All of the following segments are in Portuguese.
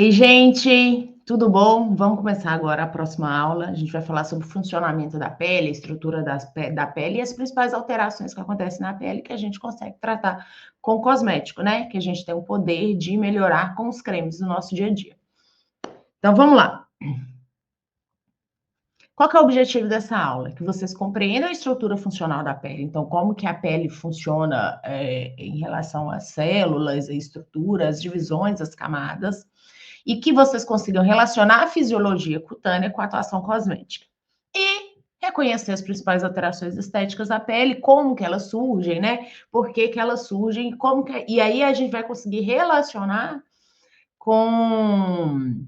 Ei, gente, tudo bom? Vamos começar agora a próxima aula. A gente vai falar sobre o funcionamento da pele, a estrutura da pele e as principais alterações que acontecem na pele que a gente consegue tratar com o cosmético, né? Que a gente tem o poder de melhorar com os cremes do nosso dia a dia. Então, vamos lá. Qual que é o objetivo dessa aula? Que vocês compreendam a estrutura funcional da pele. Então, como que a pele funciona em relação às células, a estruturas, as divisões, as camadas, e que vocês consigam relacionar a fisiologia cutânea com a atuação cosmética. E reconhecer as principais alterações estéticas da pele, como que elas surgem, né? Por que que elas surgem, como que... E aí a gente vai conseguir relacionar com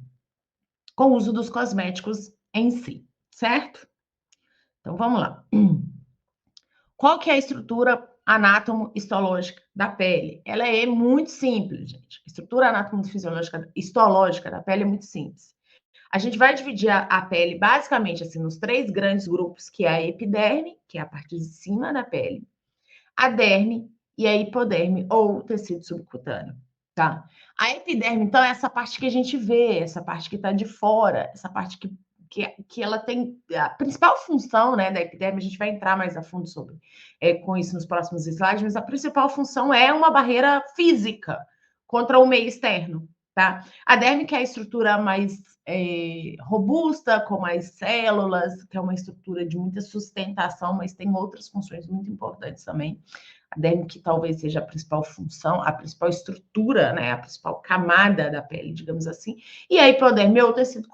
o uso dos cosméticos em si, certo? Então, vamos lá. Qual que é a estrutura anátomo-histológica da pele? Ela é muito simples, gente. A estrutura anátomo-fisiológica, histológica da pele é muito simples. A gente vai dividir a pele basicamente assim nos três grandes grupos, que é a epiderme, que é a parte de cima da pele, a derme e a hipoderme, ou tecido subcutâneo, tá? A epiderme, então, é essa parte que a gente vê, essa parte que está de fora, essa parte que ela tem a principal função, né, da epiderme. A gente vai entrar mais a fundo sobre com isso nos próximos slides, mas a principal função é uma barreira física contra o meio externo, tá? A derme, que é a estrutura mais robusta, com mais células, que é uma estrutura de muita sustentação, mas tem outras funções muito importantes também. A derme, que talvez seja a principal função, a principal estrutura, né, a principal camada da pele, digamos assim. E a hipoderme é o tecido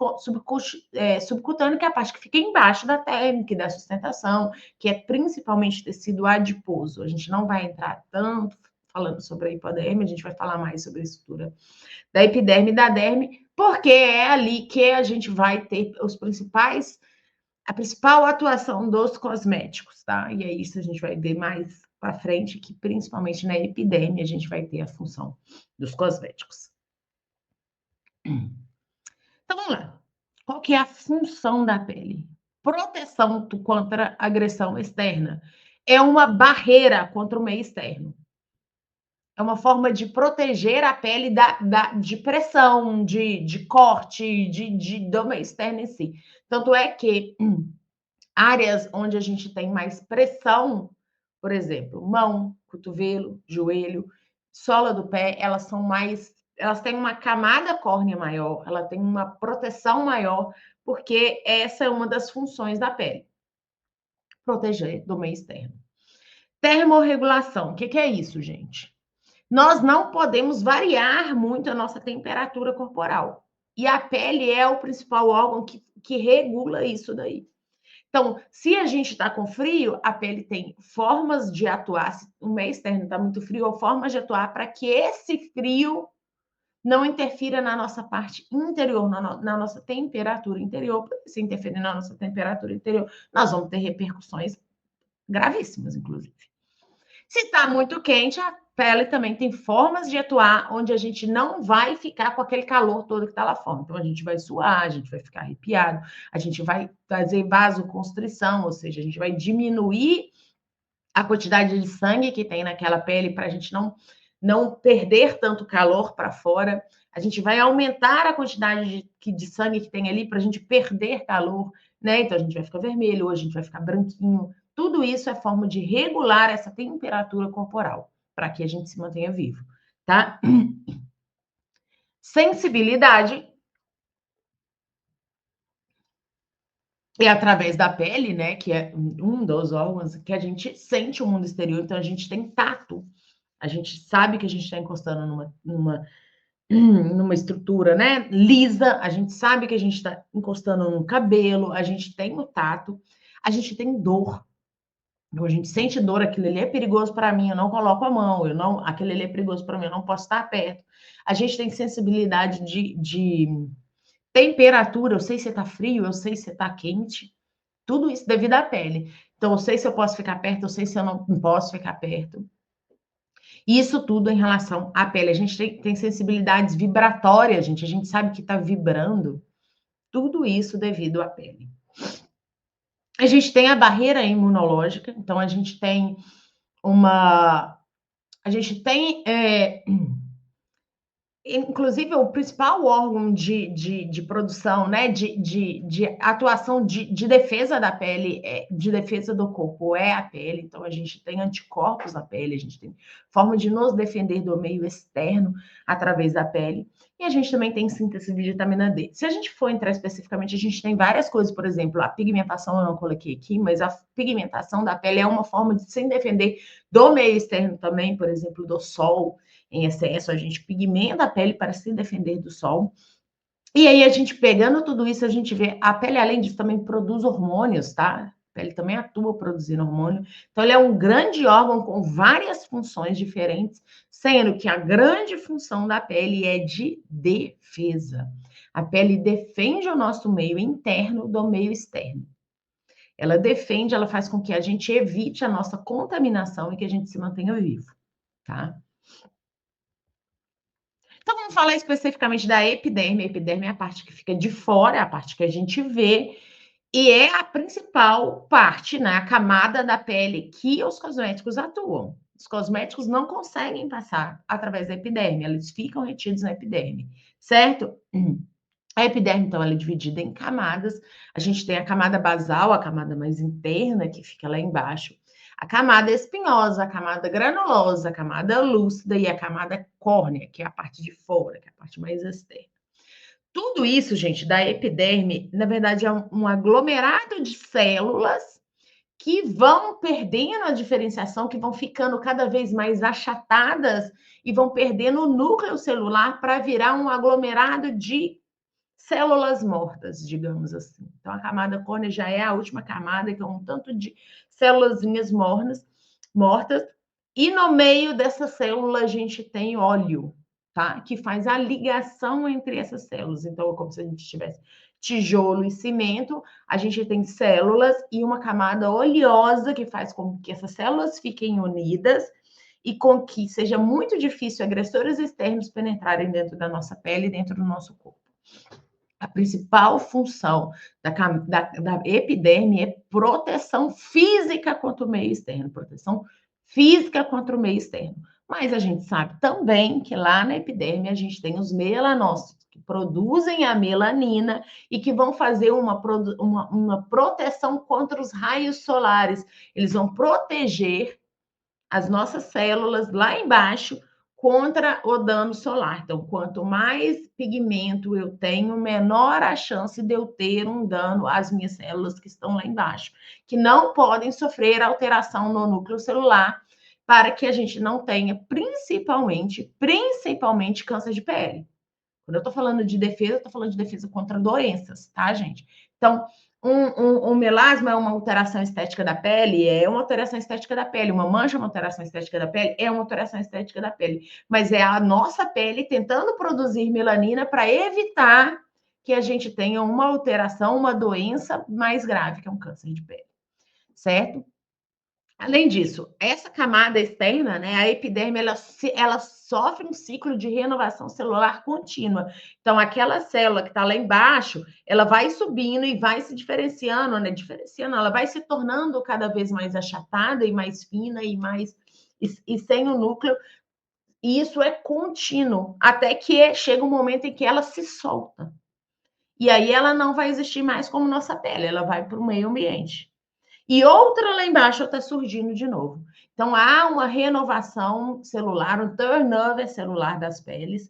subcutâneo, que é a parte que fica embaixo da derme, que dá sustentação, que é principalmente tecido adiposo. A gente não vai entrar tanto falando sobre a hipoderme, a gente vai falar mais sobre a estrutura da epiderme e da derme, porque é ali que a gente vai ter a principal atuação dos cosméticos, tá? E é isso, a gente vai ver mais para frente, que principalmente na epiderme a gente vai ter a função dos cosméticos. Então vamos lá. Qual que é a função da pele? Proteção contra agressão externa. É uma barreira contra o meio externo. É uma forma de proteger a pele de pressão, de corte, do meio externo em si. Tanto é que áreas onde a gente tem mais pressão, por exemplo, mão, cotovelo, joelho, sola do pé, elas têm uma camada córnea maior, ela tem uma proteção maior, porque essa é uma das funções da pele, proteger do meio externo. Termorregulação, o que é isso, gente? Nós não podemos variar muito a nossa temperatura corporal. E a pele é o principal órgão que regula isso daí. Então, se a gente está com frio, a pele tem formas de atuar, se o meio externo está muito frio, ou formas de atuar para que esse frio não interfira na nossa parte interior, na nossa temperatura interior. Porque se interferir na nossa temperatura interior, nós vamos ter repercussões gravíssimas, inclusive. Se está muito quente, a pele também tem formas de atuar onde a gente não vai ficar com aquele calor todo que está lá fora. Então, a gente vai suar, a gente vai ficar arrepiado, a gente vai fazer vasoconstrição, ou seja, a gente vai diminuir a quantidade de sangue que tem naquela pele para a gente não perder tanto calor para fora. A gente vai aumentar a quantidade de sangue que tem ali para a gente perder calor, né? Então, a gente vai ficar vermelho, ou a gente vai ficar branquinho. Tudo isso é forma de regular essa temperatura corporal, para que a gente se mantenha vivo, tá? Sensibilidade é através da pele, né? Que é um dos órgãos que a gente sente o mundo exterior, então a gente tem tato. A gente sabe que a gente está encostando numa estrutura, né, lisa, a gente sabe que a gente está encostando no cabelo, a gente tem o tato, a gente tem dor. Então, a gente sente dor, aquilo ali é perigoso para mim, eu não coloco a mão, aquele ali é perigoso para mim, eu não posso estar perto. A gente tem sensibilidade de temperatura, eu sei se está frio, eu sei se está quente, tudo isso devido à pele. Então, eu sei se eu posso ficar perto, eu sei se eu não posso ficar perto. Isso tudo em relação à pele. A gente tem sensibilidades vibratórias, gente. A gente sabe que está vibrando. Tudo isso devido à pele. A gente tem a barreira imunológica. Então, a gente tem uma... A gente tem inclusive, o principal órgão de produção, né, de atuação de defesa da pele, de defesa do corpo, é a pele. Então, a gente tem anticorpos na pele, a gente tem forma de nos defender do meio externo através da pele. E a gente também tem síntese de vitamina D. Se a gente for entrar especificamente, a gente tem várias coisas, por exemplo, a pigmentação eu não coloquei aqui, mas a pigmentação da pele é uma forma de se defender do meio externo também, por exemplo, do sol em excesso, a gente pigmenta a pele para se defender do sol. E aí, a gente pegando tudo isso, a gente vê a pele, além disso, também produz hormônios, tá? A pele também atua produzindo hormônio. Então, ele é um grande órgão com várias funções diferentes, sendo que a grande função da pele é de defesa. A pele defende o nosso meio interno do meio externo. Ela defende, ela faz com que a gente evite a nossa contaminação e que a gente se mantenha vivo, tá? Então, vamos falar especificamente da epiderme. A epiderme é a parte que fica de fora, é a parte que a gente vê, e é a principal parte, né, a camada da pele que os cosméticos atuam. Os cosméticos não conseguem passar através da epiderme, eles ficam retidos na epiderme, certo? A epiderme, então, ela é dividida em camadas. A gente tem a camada basal, a camada mais interna, que fica lá embaixo. A camada espinhosa, a camada granulosa, a camada lúcida e a camada córnea, que é a parte de fora, que é a parte mais externa. Tudo isso, gente, da epiderme, na verdade, é um aglomerado de células que vão perdendo a diferenciação, que vão ficando cada vez mais achatadas e vão perdendo o núcleo celular para virar um aglomerado de células mortas, digamos assim. Então, a camada córnea já é a última camada, que é um tanto de célulazinhas mortas, e no meio dessa célula a gente tem óleo, tá? Que faz a ligação entre essas células. Então, é como se a gente tivesse tijolo e cimento, a gente tem células e uma camada oleosa que faz com que essas células fiquem unidas e com que seja muito difícil agressores externos penetrarem dentro da nossa pele e dentro do nosso corpo. A principal função da epiderme é proteção física contra o meio externo, proteção física contra o meio externo. Mas a gente sabe também que lá na epiderme a gente tem os melanócitos, que produzem a melanina e que vão fazer uma proteção contra os raios solares. Eles vão proteger as nossas células lá embaixo contra o dano solar. Então, quanto mais pigmento eu tenho, menor a chance de eu ter um dano às minhas células que estão lá embaixo, que não podem sofrer alteração no núcleo celular, para que a gente não tenha, principalmente câncer de pele. Quando eu estou falando de defesa, eu estou falando de defesa contra doenças, tá, gente? Então, um melasma é uma alteração estética da pele? É uma alteração estética da pele. Uma mancha é uma alteração estética da pele? É uma alteração estética da pele. Mas é a nossa pele tentando produzir melanina para evitar que a gente tenha uma alteração, uma doença mais grave, que é um câncer de pele, certo? Além disso, essa camada externa, né, a epiderme, ela sofre um ciclo de renovação celular contínua. Então, aquela célula que está lá embaixo, ela vai subindo e vai se diferenciando, né? Diferenciando, ela vai se tornando cada vez mais achatada e mais fina e sem o núcleo. E isso é contínuo, até que chega um momento em que ela se solta. E aí ela não vai existir mais como nossa pele, ela vai para o meio ambiente. E outra lá embaixo está surgindo de novo. Então, há uma renovação celular, um turnover celular das peles,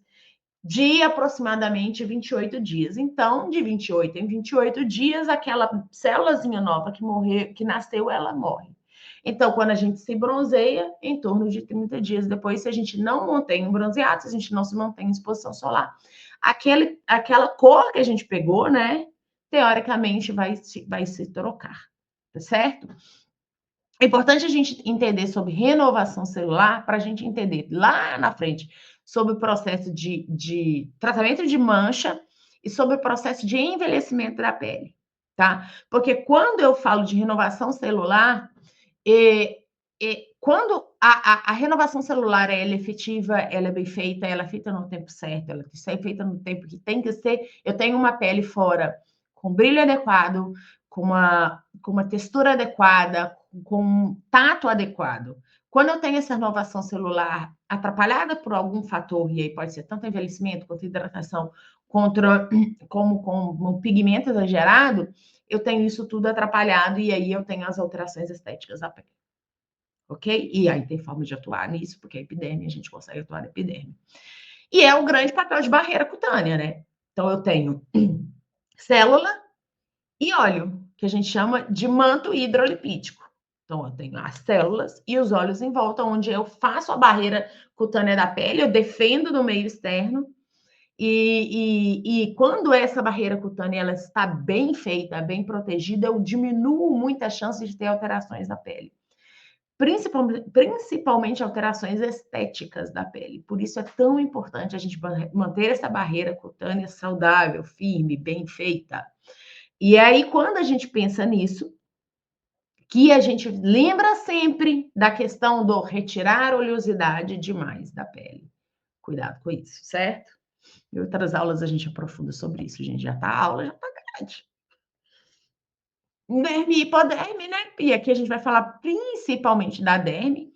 de aproximadamente 28 dias. Então, de 28 em 28 dias, aquela célulazinha nova que nasceu, ela morre. Então, quando a gente se bronzeia, em torno de 30 dias depois, se a gente não mantém um bronzeado, se a gente não se mantém em exposição solar, aquela cor que a gente pegou, né, teoricamente vai se trocar, tá certo? É importante a gente entender sobre renovação celular para a gente entender lá na frente sobre o processo de tratamento de mancha e sobre o processo de envelhecimento da pele, tá? Porque quando eu falo de renovação celular, quando a renovação celular ela é efetiva, ela é bem feita, ela é feita no tempo certo, ela é feita no tempo que tem que ser. Eu tenho uma pele fora com brilho adequado, com uma textura adequada, com um tato adequado. Quando eu tenho essa renovação celular atrapalhada por algum fator, e aí pode ser tanto envelhecimento quanto hidratação, como pigmento exagerado, eu tenho isso tudo atrapalhado e aí eu tenho as alterações estéticas da pele. Ok? E aí tem forma de atuar nisso, porque a epiderme, a gente consegue atuar na epiderme. E é o grande papel de barreira cutânea, né? Então eu tenho célula e óleo, que a gente chama de manto hidrolipídico. Então, eu tenho as células e os óleos em volta, onde eu faço a barreira cutânea da pele, eu defendo do meio externo. E quando essa barreira cutânea ela está bem feita, bem protegida, eu diminuo muito a chance de ter alterações na pele. Principalmente alterações estéticas da pele. Por isso é tão importante a gente manter essa barreira cutânea saudável, firme, bem feita. E aí, quando a gente pensa nisso, que a gente lembra sempre da questão do retirar a oleosidade demais da pele. Cuidado com isso, certo? Em outras aulas a gente aprofunda sobre isso, gente. Já tá, a aula já tá grande. Derme e hipoderme, né? E aqui a gente vai falar principalmente da derme.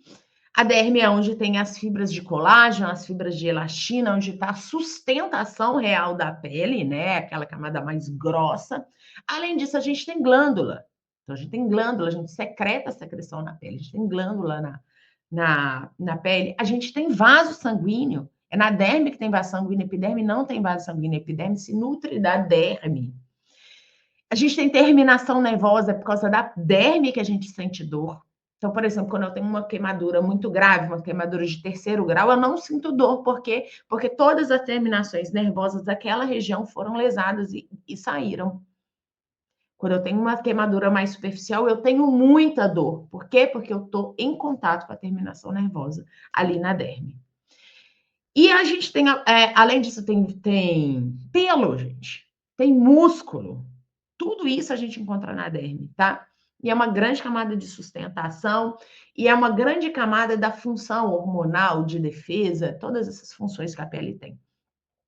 A derme é onde tem as fibras de colágeno, as fibras de elastina, onde está a sustentação real da pele, né? Aquela camada mais grossa. Além disso, a gente tem glândula. Então, a gente tem glândula, a gente secreta a secreção na pele, a gente tem glândula na pele. A gente tem vaso sanguíneo. É na derme que tem vaso sanguíneo, epiderme não tem vaso sanguíneo, epiderme se nutre da derme. A gente tem terminação nervosa por causa da derme que a gente sente dor. Então, por exemplo, quando eu tenho uma queimadura muito grave, uma queimadura de terceiro grau, eu não sinto dor. Por quê? Porque todas as terminações nervosas daquela região foram lesadas e saíram. Quando eu tenho uma queimadura mais superficial, eu tenho muita dor. Por quê? Porque eu estou em contato com a terminação nervosa ali na derme. E a gente tem, além disso, tem pelo, gente. Tem músculo. Tudo isso a gente encontra na derme, tá? E é uma grande camada de sustentação e é uma grande camada da função hormonal, de defesa, todas essas funções que a pele tem.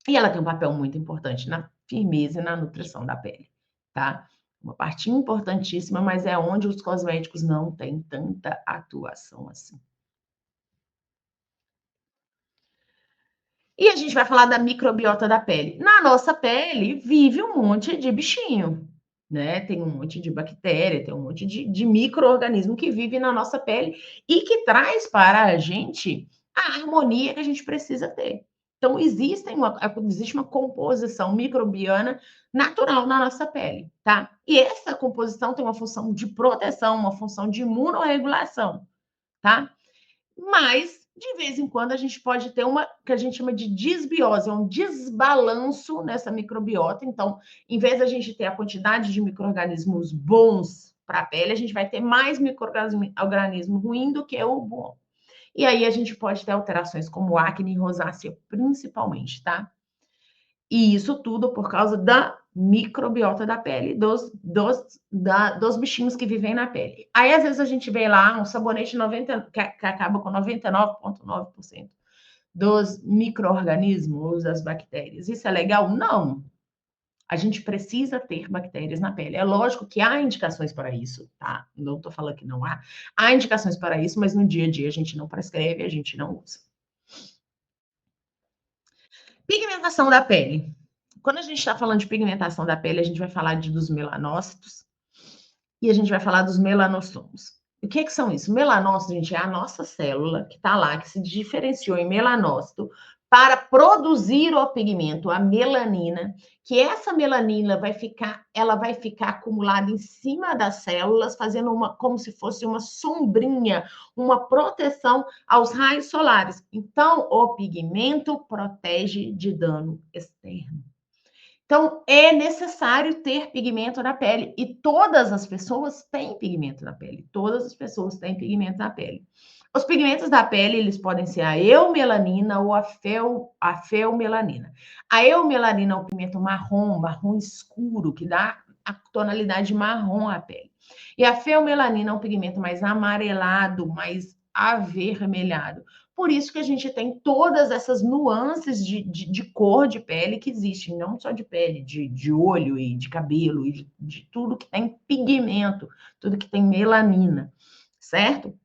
E ela tem um papel muito importante na firmeza e na nutrição da pele, tá? Uma parte importantíssima, mas é onde os cosméticos não têm tanta atuação assim. E a gente vai falar da microbiota da pele. Na nossa pele vive um monte de bichinho, né? Tem um monte de bactéria, tem um monte de micro-organismo que vive na nossa pele e que traz para a gente a harmonia que a gente precisa ter. Então, existe uma composição microbiana natural na nossa pele, tá? E essa composição tem uma função de proteção, uma função de imunorregulação, tá? Mas, de vez em quando, a gente pode ter uma que a gente chama de disbiose, um desbalanço nessa microbiota. Então, em vez da gente ter a quantidade de micro-organismos bons para a pele, a gente vai ter mais micro-organismo ruim do que o bom. E aí a gente pode ter alterações como acne e rosácea, principalmente, tá? E isso tudo por causa da microbiota da pele, dos bichinhos que vivem na pele. Aí, às vezes, a gente vê lá um sabonete 90, que acaba com 99,9% dos micro-organismos, das bactérias. Isso é legal? Não. A gente precisa ter bactérias na pele. É lógico que há indicações para isso, tá? Não estou falando que não há. Há indicações para isso, mas no dia a dia a gente não prescreve, a gente não usa. Pigmentação da pele. Quando a gente está falando de pigmentação da pele, a gente vai falar dos melanócitos e a gente vai falar dos melanossomos. O que são isso? Melanócito, gente, é a nossa célula que está lá, que se diferenciou em melanócito para produzir o pigmento, a melanina, que essa melanina ela vai ficar acumulada em cima das células, fazendo como se fosse uma sombrinha, uma proteção aos raios solares. Então, o pigmento protege de dano externo. Então, é necessário ter pigmento na pele. E todas as pessoas têm pigmento na pele. Todas as pessoas têm pigmento na pele. Os pigmentos da pele, eles podem ser a eumelanina ou a feomelanina. A eumelanina é um pigmento marrom escuro, que dá a tonalidade marrom à pele. E a feomelanina é um pigmento mais amarelado, mais avermelhado. Por isso que a gente tem todas essas nuances de cor de pele que existem, não só de pele, de olho e de cabelo, e de tudo que tem pigmento, tudo que tem melanina, certo?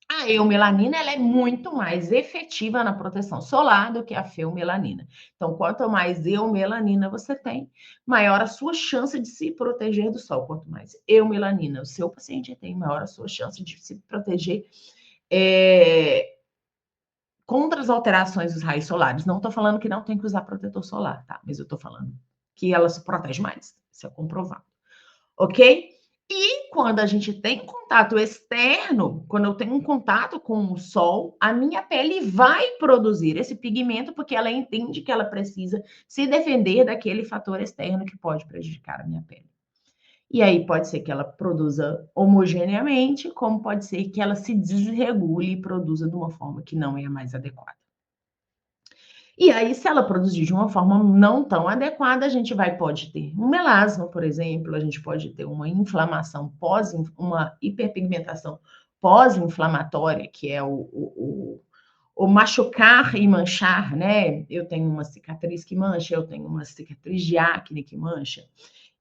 A eumelanina ela é muito mais efetiva na proteção solar do que a feumelanina. Então, quanto mais eumelanina você tem, maior a sua chance de se proteger do sol. Quanto mais eumelanina o seu paciente tem, maior a sua chance de se proteger contra as alterações dos raios solares. Não estou falando que não tem que usar protetor solar, tá? Mas eu estou falando que ela se protege mais. Isso é comprovado. Ok? E quando a gente tem contato externo, quando eu tenho um contato com o sol, a minha pele vai produzir esse pigmento porque ela entende que ela precisa se defender daquele fator externo que pode prejudicar a minha pele. E aí pode ser que ela produza homogeneamente, como pode ser que ela se desregule e produza de uma forma que não é a mais adequada. E aí, se ela produzir de uma forma não tão adequada, a gente pode ter um melasma, por exemplo, a gente pode ter uma inflamação uma hiperpigmentação pós-inflamatória, que é o machucar e manchar, né? Eu tenho uma cicatriz que mancha, eu tenho uma cicatriz de acne que mancha,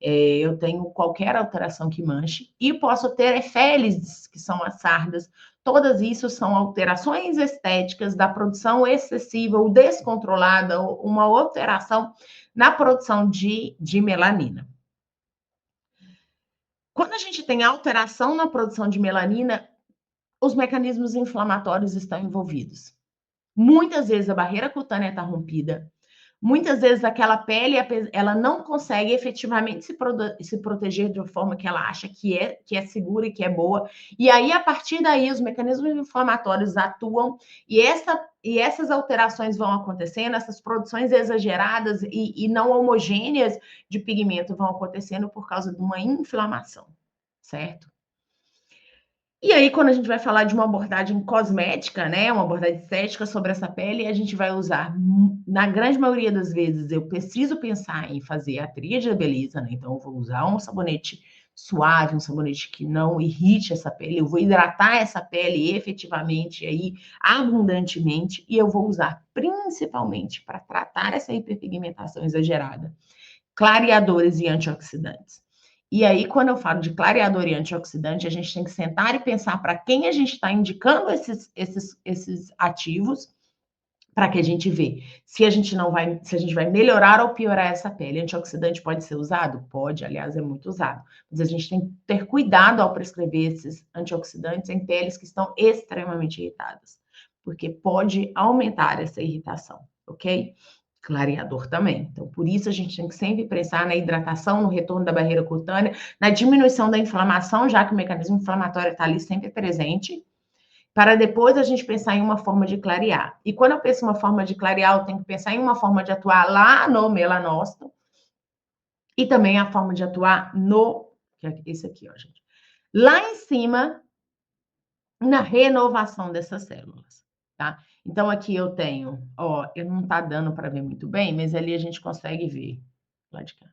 eu tenho qualquer alteração que manche, e posso ter efélides, que são as sardas. Todas isso são alterações estéticas da produção excessiva ou descontrolada, ou uma alteração na produção de melanina. Quando a gente tem alteração na produção de melanina, os mecanismos inflamatórios estão envolvidos. Muitas vezes a barreira cutânea está rompida, muitas vezes aquela pele ela não consegue efetivamente se proteger de uma forma que ela acha que é segura e que é boa. E aí, a partir daí, os mecanismos inflamatórios atuam e essas alterações vão acontecendo, essas produções exageradas e não homogêneas de pigmento vão acontecendo por causa de uma inflamação, certo? E aí, quando a gente vai falar de uma abordagem cosmética, né, uma abordagem estética sobre essa pele, a gente vai usar, na grande maioria das vezes, eu preciso pensar em fazer a tríade da beleza, né? Então, eu vou usar um sabonete suave, um sabonete que não irrite essa pele, eu vou hidratar essa pele efetivamente aí, abundantemente, e eu vou usar principalmente para tratar essa hiperpigmentação exagerada, clareadores e antioxidantes. E aí, quando eu falo de clareador e antioxidante, a gente tem que sentar e pensar para quem a gente está indicando esses ativos, para que a gente vê se a gente não vai, se a gente vai melhorar ou piorar essa pele. Antioxidante pode ser usado? Pode, aliás, é muito usado. Mas a gente tem que ter cuidado ao prescrever esses antioxidantes em peles que estão extremamente irritadas, porque pode aumentar essa irritação, ok? Clareador também. Então, por isso a gente tem que sempre pensar na hidratação, no retorno da barreira cutânea, na diminuição da inflamação, já que o mecanismo inflamatório está ali sempre presente, para depois a gente pensar em uma forma de clarear. E quando eu penso em uma forma de clarear, eu tenho que pensar em uma forma de atuar lá no melanócito e também a forma de atuar no, que é esse aqui, ó, gente. Lá em cima, na renovação dessas células, tá? Então, aqui eu tenho, ó, eu não tá dando para ver muito bem, mas ali a gente consegue ver. Lá de cá.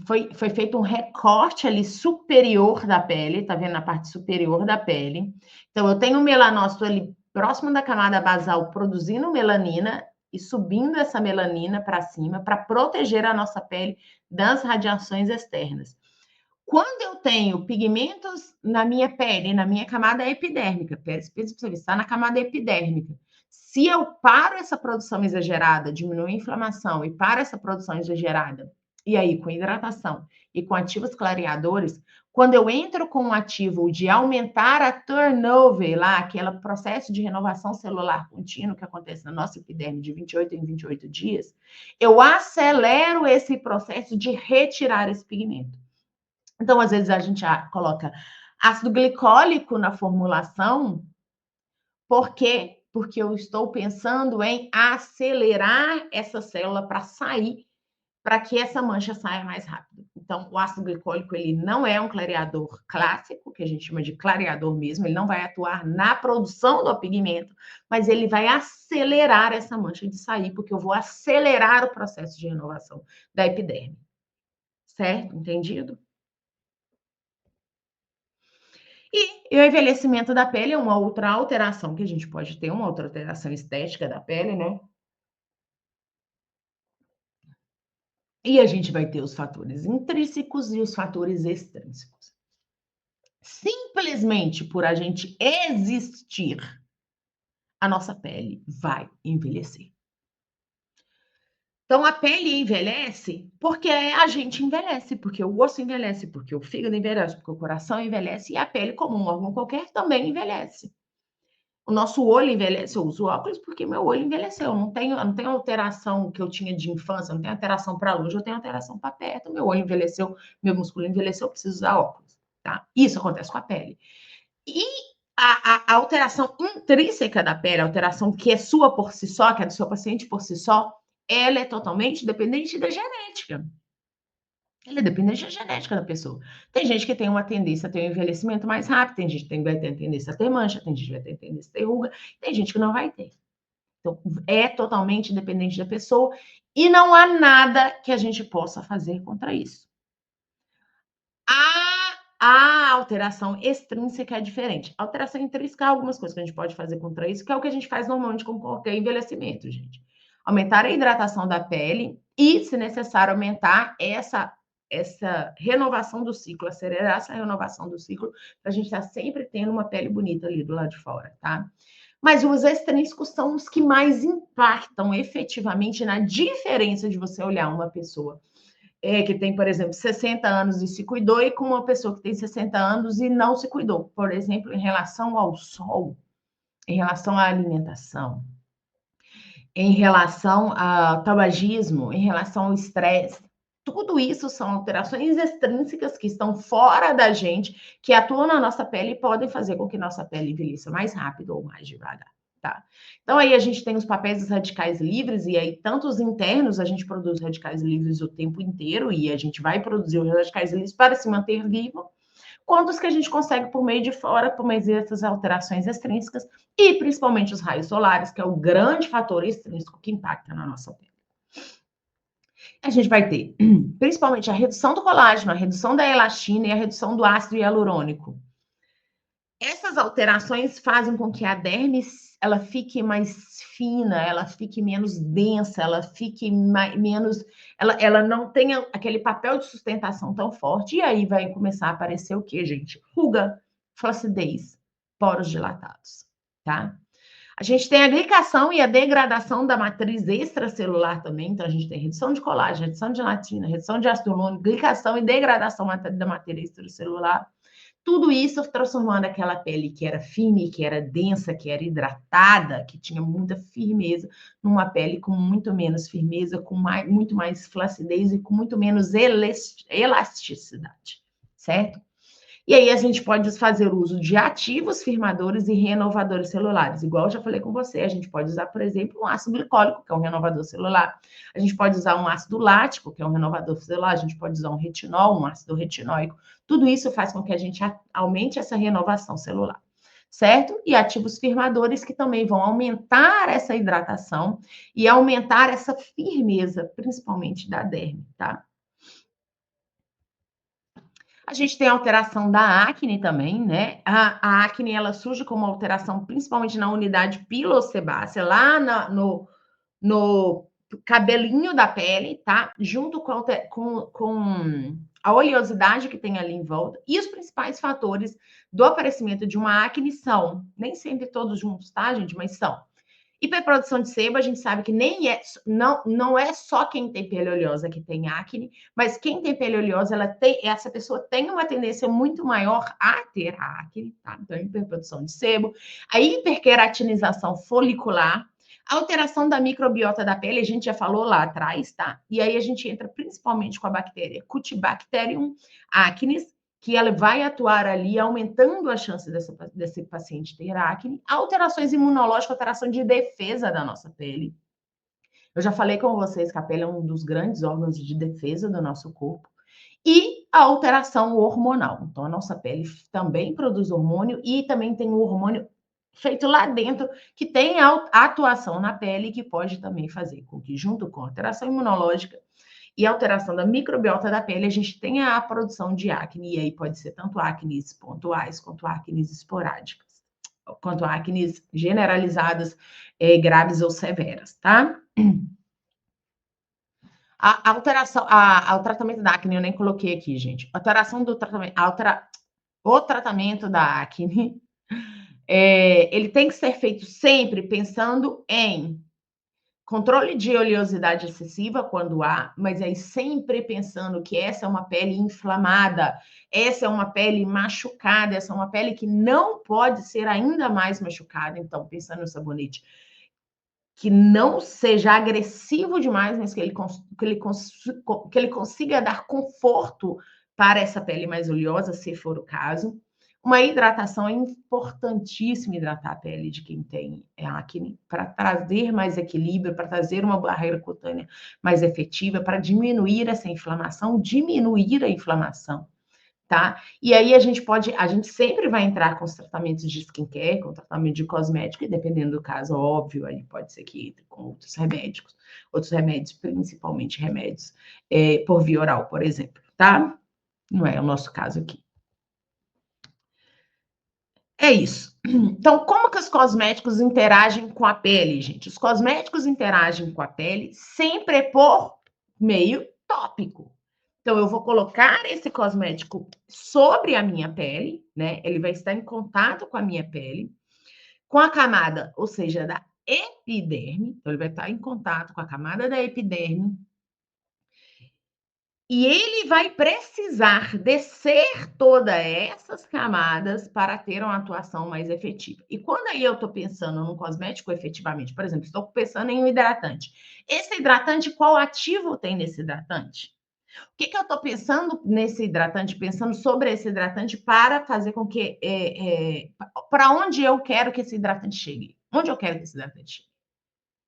Foi feito um recorte ali superior da pele, tá vendo na parte superior da pele. Então, eu tenho um melanócito ali próximo da camada basal produzindo melanina e subindo essa melanina para cima para proteger a nossa pele das radiações externas. Quando eu tenho pigmentos na minha pele, na minha camada epidérmica, está na camada epidérmica. Se eu paro essa produção exagerada, diminuo a inflamação e paro essa produção exagerada, e aí com hidratação e com ativos clareadores, quando eu entro com um ativo de aumentar a turnover lá, aquele processo de renovação celular contínuo que acontece na nossa epiderme de 28 em 28 dias, eu acelero esse processo de retirar esse pigmento. Então, às vezes, a gente coloca ácido glicólico na formulação, por quê? Porque eu estou pensando em acelerar essa célula para sair, para que essa mancha saia mais rápido. Então, o ácido glicólico, ele não é um clareador clássico, que a gente chama de clareador mesmo, ele não vai atuar na produção do pigmento, mas ele vai acelerar essa mancha de sair, porque eu vou acelerar o processo de renovação da epiderme. Certo? Entendido? E o envelhecimento da pele é uma outra alteração que a gente pode ter, uma outra alteração estética da pele, né? E a gente vai ter os fatores intrínsecos e os fatores extrínsecos. Simplesmente por a gente existir, a nossa pele vai envelhecer. Então a pele envelhece porque a gente envelhece, porque o osso envelhece, porque o fígado envelhece, porque o coração envelhece e a pele, como um órgão qualquer, também envelhece. O nosso olho envelhece, eu uso óculos porque meu olho envelheceu. Eu não tenho alteração que eu tinha de infância, não tenho alteração para longe, eu tenho alteração para perto. Meu olho envelheceu, meu músculo envelheceu, eu preciso usar óculos. Tá? Isso acontece com a pele. E a alteração intrínseca da pele, a alteração que é sua por si só, que é do seu paciente por si só, ela é totalmente dependente da genética. Ela é dependente da genética da pessoa. Tem gente que tem uma tendência a ter um envelhecimento mais rápido, tem gente que vai ter tendência a ter mancha, tem gente que vai ter tendência a ter ruga, tem gente que não vai ter. Então, é totalmente dependente da pessoa e não há nada que a gente possa fazer contra isso. A alteração extrínseca é diferente. A alteração intrínseca há algumas coisas que a gente pode fazer contra isso, que é o que a gente faz normalmente com qualquer envelhecimento, gente. Aumentar a hidratação da pele e, se necessário, aumentar essa renovação do ciclo, acelerar essa renovação do ciclo, para a gente estar sempre tendo uma pele bonita ali do lado de fora, tá? Mas os extrínsecos são os que mais impactam efetivamente na diferença de você olhar uma pessoa que tem, por exemplo, 60 anos e se cuidou, e com uma pessoa que tem 60 anos e não se cuidou. Por exemplo, em relação ao sol, em relação à alimentação, em relação ao tabagismo, em relação ao estresse. Tudo isso são alterações extrínsecas que estão fora da gente, que atuam na nossa pele e podem fazer com que nossa pele envelheça mais rápido ou mais devagar. Tá? Então, aí a gente tem os papéis dos radicais livres, e aí, tanto os internos, a gente produz radicais livres o tempo inteiro, e a gente vai produzir os radicais livres para se manter vivo, quanto os que a gente consegue por meio de fora, por meio dessas alterações extrínsecas, e principalmente os raios solares, que é o grande fator extrínseco que impacta na nossa pele. A gente vai ter, principalmente, a redução do colágeno, a redução da elastina e a redução do ácido hialurônico. Essas alterações fazem com que a derme ela fique mais fina, ela fique menos densa, ela fique menos, ela não tenha aquele papel de sustentação tão forte. E aí vai começar a aparecer o que, gente? Ruga, flacidez, poros dilatados, tá? A gente tem a glicação e a degradação da matriz extracelular também. Então, a gente tem redução de colágeno, redução de gelatina, redução de ácido hialurônico, glicação e degradação da matéria extracelular. Tudo isso transformando aquela pele que era firme, que era densa, que era hidratada, que tinha muita firmeza, numa pele com muito menos firmeza, com muito mais flacidez e com muito menos elasticidade, certo? E aí a gente pode fazer uso de ativos, firmadores e renovadores celulares. Igual eu já falei com você, a gente pode usar, por exemplo, um ácido glicólico, que é um renovador celular. A gente pode usar um ácido lático, que é um renovador celular. A gente pode usar um retinol, um ácido retinóico. Tudo isso faz com que a gente aumente essa renovação celular, certo? E ativos firmadores que também vão aumentar essa hidratação e aumentar essa firmeza, principalmente da derme, tá? A gente tem a alteração da acne também, né? A acne, ela surge como alteração principalmente na unidade pilosebácea, lá no cabelinho da pele, tá? Junto com a oleosidade que tem ali em volta. E os principais fatores do aparecimento de uma acne são, nem sempre todos juntos, tá, gente? Mas são hiperprodução de sebo, a gente sabe que não é só quem tem pele oleosa que tem acne, mas quem tem pele oleosa, essa pessoa tem uma tendência muito maior a ter acne, tá? Então, hiperprodução de sebo, a hiperqueratinização folicular, a alteração da microbiota da pele, a gente já falou lá atrás, tá? E aí a gente entra principalmente com a bactéria Cutibacterium acnes, que ela vai atuar ali, aumentando a chance desse paciente ter acne. Alterações imunológicas, alteração de defesa da nossa pele. Eu já falei com vocês que a pele é um dos grandes órgãos de defesa do nosso corpo. E a alteração hormonal. Então, a nossa pele também produz hormônio e também tem um hormônio feito lá dentro que tem a atuação na pele que pode também fazer com que, junto com a alteração imunológica, e alteração da microbiota da pele, a gente tem a produção de acne, e aí pode ser tanto acnes pontuais quanto acnes esporádicas, quanto acnes generalizadas, graves ou severas, tá? O tratamento da acne eu nem coloquei aqui, gente. Alteração do tratamento, O tratamento da acne, ele tem que ser feito sempre pensando em controle de oleosidade excessiva quando há, mas aí sempre pensando que essa é uma pele inflamada, essa é uma pele machucada, essa é uma pele que não pode ser ainda mais machucada. Então, pensando no sabonete que não seja agressivo demais, mas que ele consiga dar conforto para essa pele mais oleosa, se for o caso. Uma hidratação é importantíssimo hidratar a pele de quem tem acne, para trazer mais equilíbrio, para trazer uma barreira cutânea mais efetiva, para diminuir essa inflamação, diminuir a inflamação, tá? E aí a gente sempre vai entrar com os tratamentos de skincare, com tratamento de cosmético, e dependendo do caso, óbvio, aí pode ser que entre com outros remédios, principalmente remédios por via oral, por exemplo, tá? Não é o nosso caso aqui. É isso. Então, como que os cosméticos interagem com a pele, gente? Os cosméticos interagem com a pele sempre por meio tópico. Então, eu vou colocar esse cosmético sobre a minha pele, né? Ele vai estar em contato com a minha pele, com a camada, ou seja, da epiderme. Então, ele vai estar em contato com a camada da epiderme. E ele vai precisar descer todas essas camadas para ter uma atuação mais efetiva. E quando aí eu estou pensando num cosmético efetivamente, por exemplo, estou pensando em um hidratante. Esse hidratante, qual ativo tem nesse hidratante? O que eu estou pensando nesse hidratante, pensando sobre esse hidratante para fazer com que. Para onde eu quero que esse hidratante chegue? Onde eu quero que esse hidratante chegue?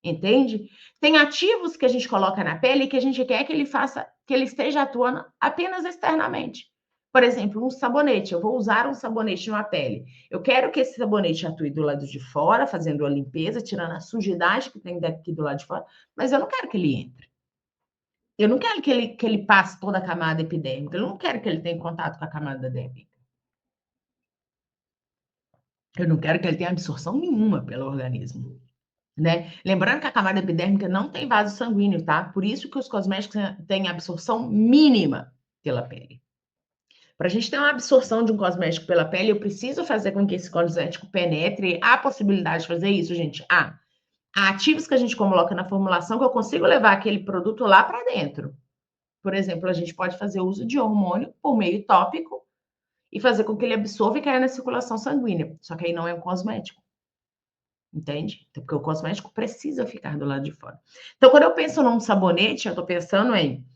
Entende? Tem ativos que a gente coloca na pele que a gente quer que ele faça, que ele esteja atuando apenas externamente. Por exemplo, um sabonete. Eu vou usar um sabonete na pele. Eu quero que esse sabonete atue do lado de fora, fazendo a limpeza, tirando a sujidade que tem daqui do lado de fora, mas eu não quero que ele entre. Eu não quero que ele passe toda a camada epidêmica. Eu não quero que ele tenha contato com a camada dérmica. Eu não quero que ele tenha absorção nenhuma pelo organismo. Né? Lembrando que a camada epidérmica não tem vaso sanguíneo, tá? Por isso que os cosméticos têm absorção mínima pela pele. Para a gente ter uma absorção de um cosmético pela pele, eu preciso fazer com que esse cosmético penetre. Há possibilidade de fazer isso, gente? Há ativos que a gente coloca na formulação que eu consigo levar aquele produto lá para dentro. Por exemplo, a gente pode fazer uso de hormônio por meio tópico e fazer com que ele absorva e caia na circulação sanguínea. Só que aí não é um cosmético. Entende? Então, porque o cosmético precisa ficar do lado de fora. Então, quando eu penso num sabonete, eu estou pensando em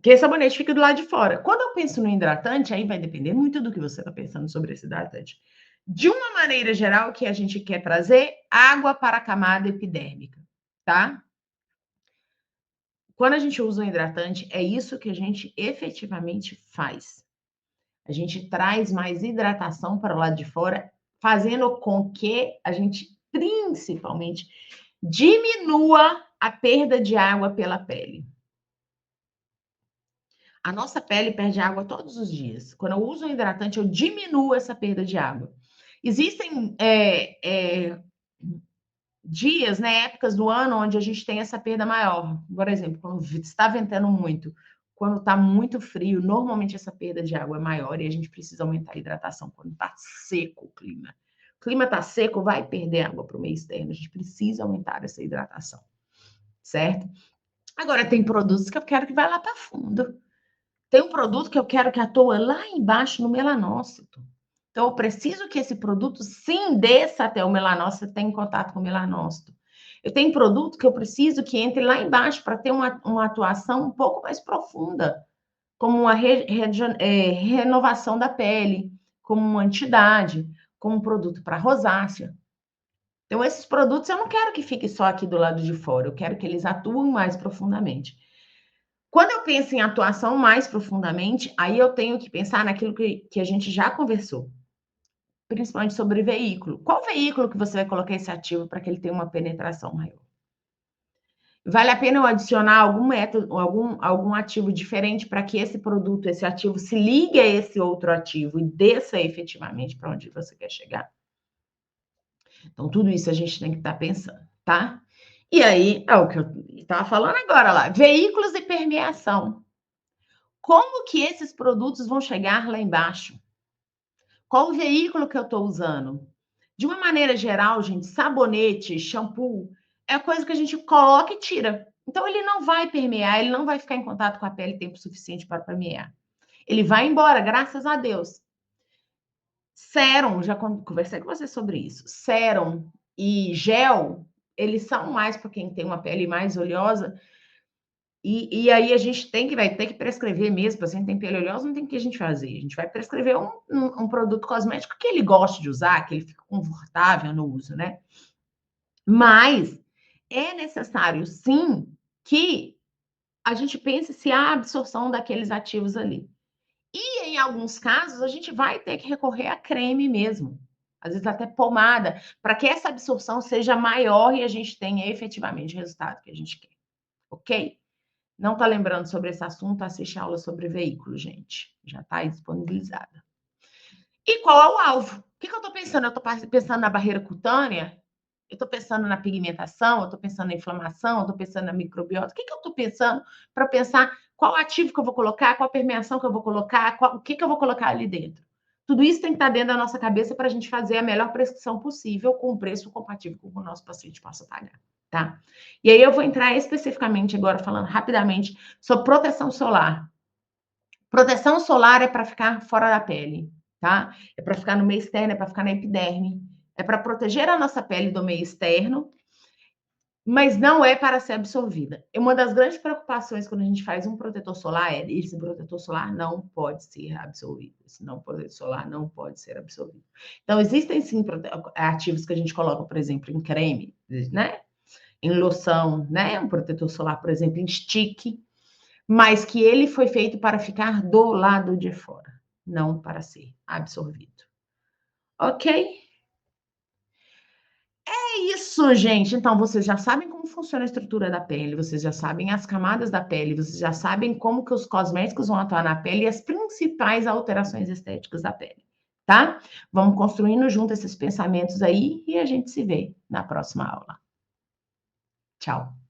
que esse sabonete fique do lado de fora. Quando eu penso no hidratante, aí vai depender muito do que você está pensando sobre esse hidratante. De uma maneira geral, o que a gente quer trazer? Água para a camada epidérmica, tá? Quando a gente usa um hidratante, é isso que a gente efetivamente faz. A gente traz mais hidratação para o lado de fora, fazendo com que a gente, principalmente, diminua a perda de água pela pele. A nossa pele perde água todos os dias. Quando eu uso um hidratante, eu diminuo essa perda de água. Existem dias, né, épocas do ano onde a gente tem essa perda maior. Por exemplo, quando está ventando muito, quando está muito frio, normalmente essa perda de água é maior e a gente precisa aumentar a hidratação quando está seco o clima. O clima está seco, vai perder água para o meio externo. A gente precisa aumentar essa hidratação, certo? Agora, tem produtos que eu quero que vá lá para fundo. Tem um produto que eu quero que atua lá embaixo no melanócito. Então, eu preciso que esse produto sim desça até o melanócito, tenha contato com o melanócito. Eu tenho produto que eu preciso que entre lá embaixo para ter uma atuação um pouco mais profunda, como uma renovação da pele, como uma antidade, como um produto para rosácea. Então, esses produtos eu não quero que fique só aqui do lado de fora, eu quero que eles atuem mais profundamente. Quando eu penso em atuação mais profundamente, aí eu tenho que pensar naquilo que a gente já conversou, principalmente sobre veículo. Qual veículo que você vai colocar esse ativo para que ele tenha uma penetração maior? Vale a pena eu adicionar algum método, algum ativo diferente para que esse produto, esse ativo, se ligue a esse outro ativo e desça efetivamente para onde você quer chegar? Então, tudo isso a gente tem que estar pensando, tá? E aí, é o que eu estava falando agora lá, veículos e permeação. Como que esses produtos vão chegar lá embaixo? Qual o veículo que eu estou usando? De uma maneira geral, gente, sabonete, shampoo, é coisa que a gente coloca e tira. Então, ele não vai permear, ele não vai ficar em contato com a pele tempo suficiente para permear. Ele vai embora, graças a Deus. Sérum, já conversei com você sobre isso. Sérum e gel, eles são mais para quem tem uma pele mais oleosa. E aí a gente vai ter que prescrever mesmo, para quem tem pele oleosa, não tem o que a gente fazer. A gente vai prescrever um produto cosmético que ele goste de usar, que ele fique confortável no uso, né? Mas é necessário, sim, que a gente pense se há absorção daqueles ativos ali. E em alguns casos, a gente vai ter que recorrer a creme mesmo, às vezes até pomada, para que essa absorção seja maior e a gente tenha efetivamente o resultado que a gente quer, ok? Não está lembrando sobre esse assunto? Assiste a aula sobre veículo, gente. Já está aí disponibilizada. E qual é o alvo? O que eu estou pensando? Eu estou pensando na barreira cutânea? Eu estou pensando na pigmentação? Eu estou pensando na inflamação? Eu estou pensando na microbiota? O que eu estou pensando para pensar qual ativo que eu vou colocar, qual permeação que eu vou colocar, o que eu vou colocar ali dentro? Tudo isso tem que estar dentro da nossa cabeça para a gente fazer a melhor prescrição possível com o preço compatível com o nosso paciente possa pagar, tá? E aí eu vou entrar especificamente agora falando rapidamente sobre proteção solar. Proteção solar é para ficar fora da pele, tá? É para ficar no meio externo, é para ficar na epiderme, é para proteger a nossa pele do meio externo, mas não é para ser absorvida. E uma das grandes preocupações quando a gente faz um protetor solar é esse protetor solar não pode ser absorvido. Esse protetor solar não pode ser absorvido. Então, existem sim ativos que a gente coloca, por exemplo, em creme, né? Em loção, né? Um protetor solar, por exemplo, em stick, mas que ele foi feito para ficar do lado de fora, não para ser absorvido. Ok? É isso, gente. Então, vocês já sabem como funciona a estrutura da pele, vocês já sabem as camadas da pele, vocês já sabem como que os cosméticos vão atuar na pele e as principais alterações estéticas da pele, tá? Vamos construindo junto esses pensamentos aí e a gente se vê na próxima aula. Tchau.